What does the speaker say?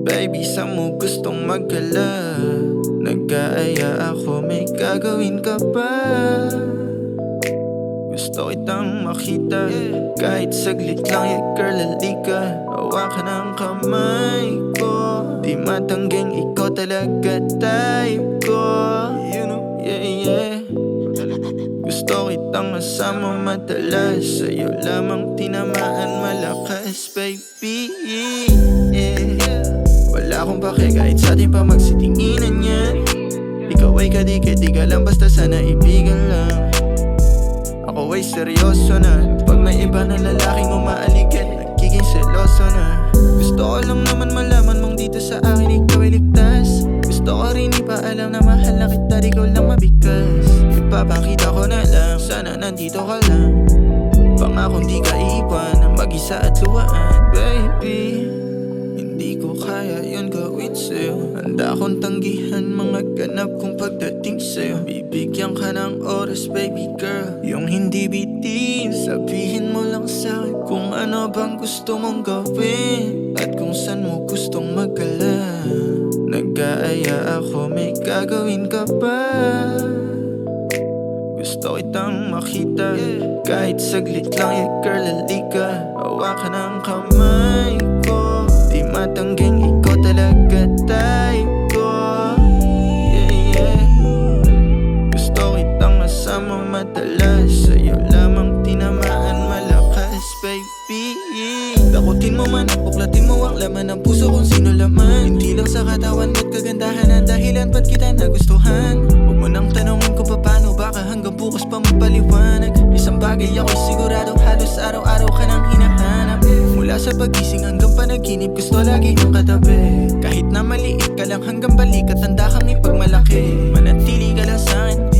Baby, saan mo gustong magkala? Nag-aaya ako, may gagawin ka ba? Gusto kitang makita, kahit saglit lang, yeah girl, halika. Hawakan ang kamay ko, di matangging ikaw talaga type ko. Yeah, yeah. Gusto kitang kasama madalas, sa'yo lamang tinamaan malakas, baby, yeah. Wala akong pake kahit sa'tin pa magsitinginan yan. Ikaw ay kadikit-diga lang, basta sana ibigan lang. Ako ay seryoso na, pag may iba na lalaking umaaligid, nagiging seloso na. Gusto ko lang naman malaman mong dito sa akin ikaw ay ligtas. Gusto ko rin ipaalam na mahal na kita, ikaw lang mabigkas. Ipapakita ko na lang, sana nandito ka lang. Pangakong di ka iiwan, mag-isa at luwaan. Baby, hindi ko kaya yun gawin sa'yo. Handa akong tanggihan mga ganap kung pagdating sa'yo. Bibigyan ka ng oras, baby girl, yung hindi bitin. Sabihin mo lang sa'kin kung ano bang gusto mong gawin, at kung saan mo gustong magkala. Nag-aaya ako, may gagawin ka ba? Gusto kitang makita, kahit saglit lang, yeah girl, halika. Hawakan ang kamay ko, di matangging ikaw talaga type ko. Yeah, yeah. Gusto kitang masama madalas, sa'yo lamang tinamaan malakas, baby. Dakutin mo man at buklatin mo ang laman ng puso kung sino laman. Hindi lang sa katawan mo't kagandahan ang dahilan ba't kita nagustuhan. Huwag mo nang tanongin kung paano, baka hanggang bukas pa magpaliwanag. Isang bagay ako'y siguradong halos araw-araw ka nang hinahanap. Mula sa pagising hanggang panaginip, gusto lagi yung katabi. Kahit na maliit ka lang hanggang balikat, tanda kang ipagmalaki. Manatili ka lang sa'kin,